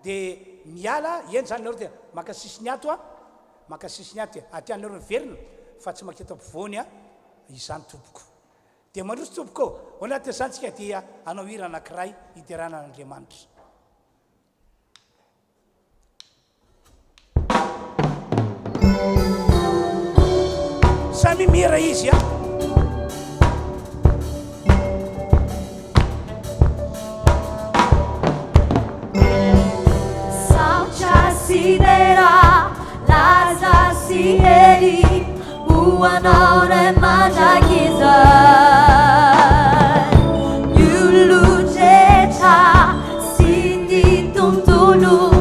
dia miala eny zany nareo dia maka sisiny ato maka sisiny ato atianareo verina fa tsy maketo ampovoany izany tompoko dia mandroso tompoko ao anaty zantsika dia anao hira anankiray hiterana an'Andriamanitra samy mira izy Sidera laza si heri uanore majakiza yulujecha sindi tumtulu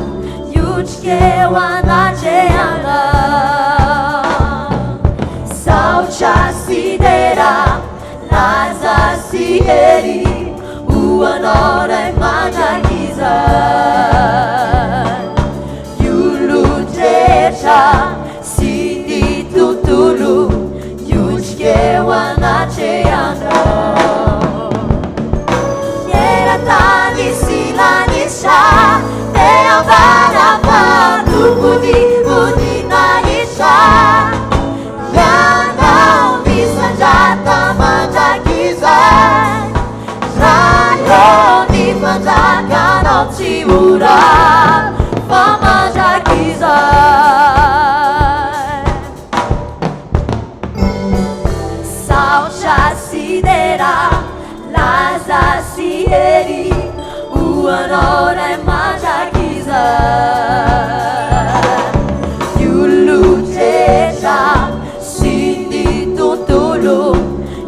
yuchke wanacheanga saucha sidera laza si heri uanore majakiza Sindi tutulu yuchke wanacheanga Yera tani silanisha Tea vana patu budi naisha Yana umisa jata majakiza Rayo ni majaka no chiura Pamajakiza Sidera laza sieri uanore majakiza yuluteja sindi tutulu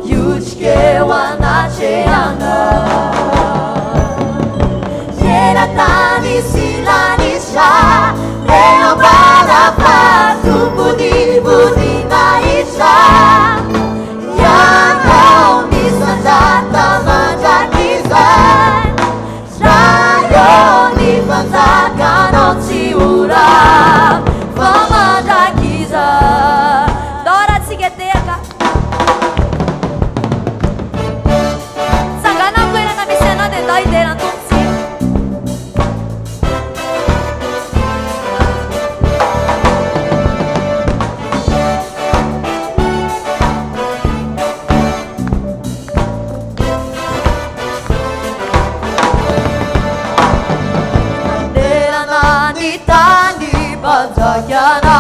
yuchke wanacheanga yera tani silanisha leo bada patu budi naisha Yana umisajata majakiza Rayo ni panzaka no chiura Pamajakiza Dora tsigeteka Sangana kwena na misena de daidera tumsi Banzakiana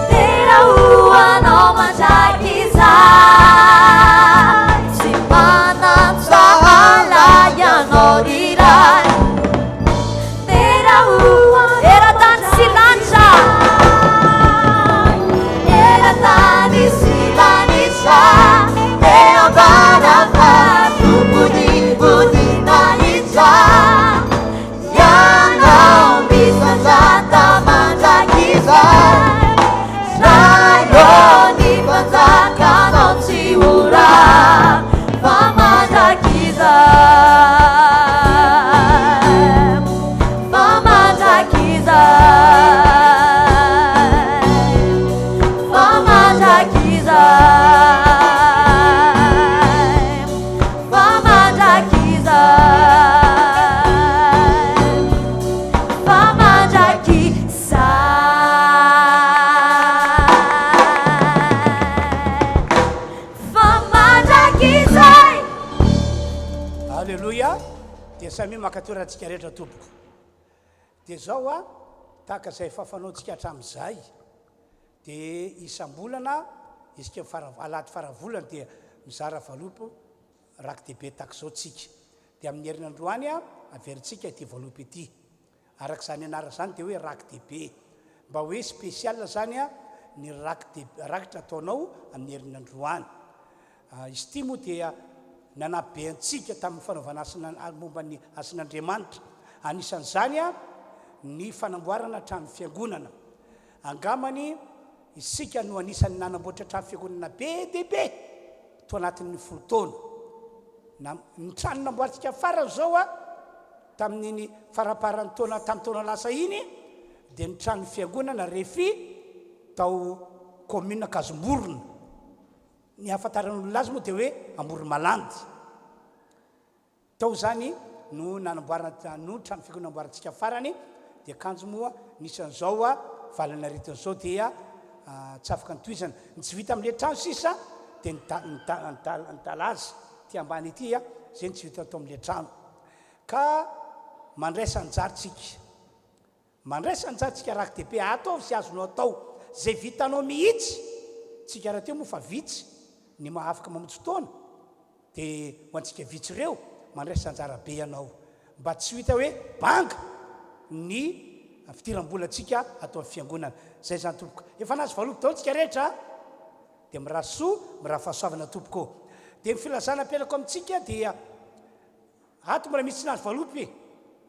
Tera uano majakiza Alleluia. Dia samy makato rahantsika rehetra tompoko. Dia zao a tahaka izay fafanaontsika hatramin'izay dia isam-bolana isika alahady faravolana dia mizara valopy raky dehibe tahaka izao tsika. Dia amin'ny herinandroany a averintsika ity valopy ity. Araka izany anara zany dia hoe raky dehibe. Mba hoe spécial zany a ny rakitra ataonao amin'ny herinandroany. Izy ity moa dia nanabe antsika tamin'ny fanaovana momba ny asin'Andriamanitra. Anisan'izany a ny fanamboarana trano fiangonana. Angamany isika no anisan'ny nanamboatra trano fiangonana be dehibe to anatin'ny folo taona. Ny trano namboaritsika farany zao a tamin'ny faraparan'ny taona tamin'ny taona lasa iny dia ny trano fiangonana refy tao commune Kazomborona. Ny ahafantaran'olona azy moa dia hoe Amoromalandy. Tao zany no nanamboarana no trano fiangonana namboarantsika farany dia kanjo moa nisan'izao a valana ritin'izao dia tsy afaka nytoizana. Ny tsy vita amin'ilay trano sisa dia ny talazy ty ambany ity a zay ny tsy vita atao amin'ilay trano. Ka mandraisa anjaritsika. Mandraisa anjaritsika raky dehibe ataovy sy azonao atao. Zay vitanao mihitsy tsika raha teo moa fa vitsy ny afaka mamonjy fotoana dia ho antsika vitsy ireo mandraisa anjara be ianao mba tsy hita hoe banga ny fidiram-bolantsika atao amin'ny fiangonana. Zay zany tompoko. Efa nazy valopy daholo tsika rehetra dia miraha soa miraha fahasoavana tompoko. Dia ny filazana ampianako amintsika dia ato mbola misy tsy nazo valopy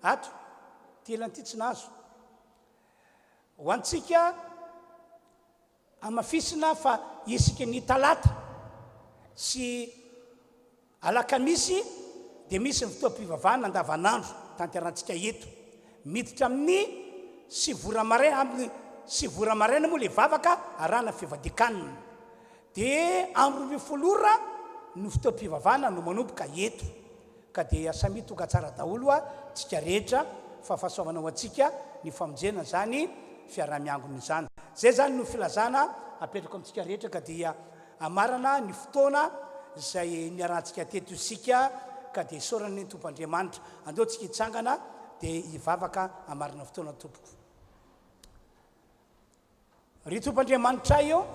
ato telany ity tsy nazo ho antsika amafisina fa isika ny talata sy alakamisy dia misy ny fotoam-pivavahana andavanandro tanterantsika eto miditra amin'ny sivora maraina moa le vavaka arahana fivadikanina dia andro 20 no fotoam-pivavahana no manomboka eto ka dia samy tonga tsara daholo a tsika rehetra fa fahasoavana ho antsika ny famonjena zany fiarah-miangony izany. Zay zany no filazana apetrako amintsika rehetra ka dia amarana ny fotoana izay niarantsika teto isika ka dia isaorany ny tompoandriamanitra. Andeo tsika hitsangana dia hivavaka amarana fotoana tompoko. Ry tompoandriamanitra io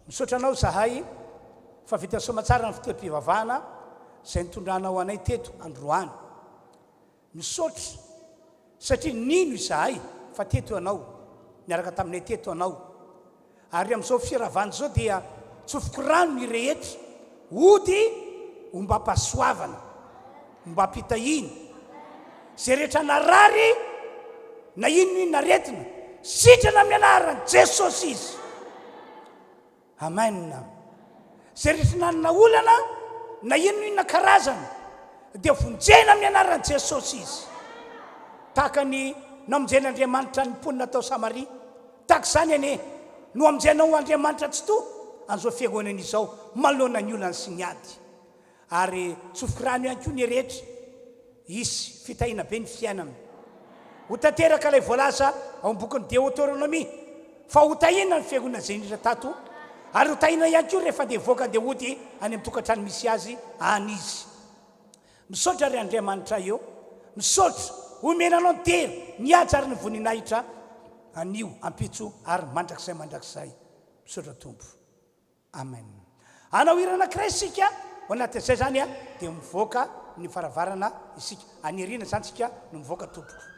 misaotranao zahay fa vita somatsara ny fotoam-pivavahana izay nitondranao anay teto androany. Misaotra satria nino izahay fa teto ianao niaraka taminay teto ianao ary amin'izao firavany zao dia tsofoko rano ny rehetra ody omba pasoavana omba pitahiny zay rehetra narary na ino naretina sitrana amin'ny anaran'i Jesosy izy. Amen. Zay rehetra nanana olana na ino karazana dia vonjena amin'ny anaran'i Jesosy izy. Tahaka ny namonjen'Andriamanitra ny mponina tao Samaria tahaka izany ane no amonjenao Andriamanitra tsy to an'izao fiangonana izao malona ny olana sy ny ady ary tsofoko rano ihany koa ny rehetra isy fitahina be ny fiainana ho tanteraka ilay voalaza ao am-bokin'ny Deutéronomie fa ho tahina ny fiangonana izay indrindra tato ary ho tahina ihany koa rehefa dia voaka dia ody any amin'ny tokantrano misy azy any izy. Misaotra ry Andriamanitra eo misaotra omenanao ny tery ny ady ary ny voninahitra anio ampitso ary mandrakizay misaotra tompo. Amen. Anao irana Kristy isika ho anatin'izay zany a dia mivoaka ny faravarana isika anirina zany tsika no mivoaka tompoko.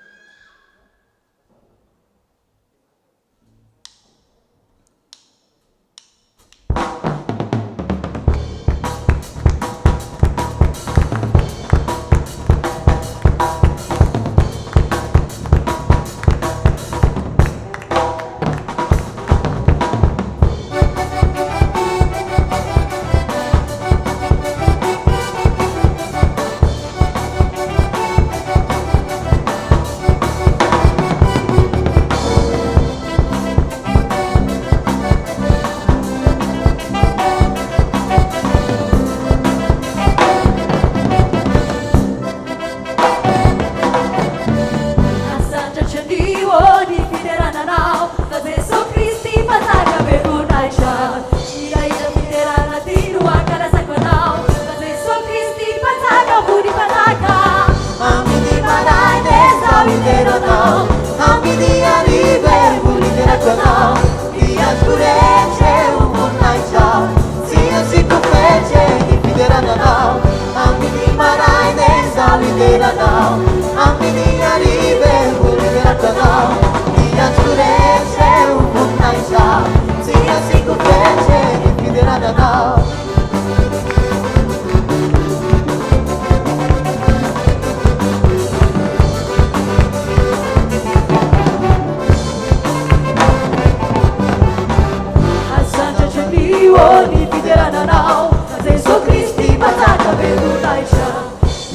vevonaitra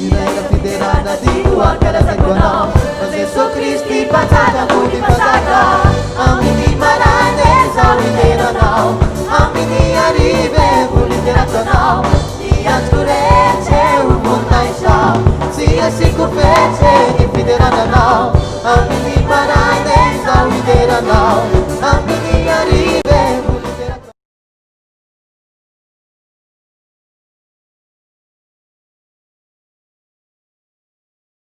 Ilaina fiderana tiako ankalazako anao fa Jesosy Kristy mpanjaka mody mpanjaka amin'ny marany zao iteranao amin'ny arive voliterako anao nianjoko rehetra ho voninahitra tsy asiako fetsy ny fiderananao amin'ny marany zao iteranao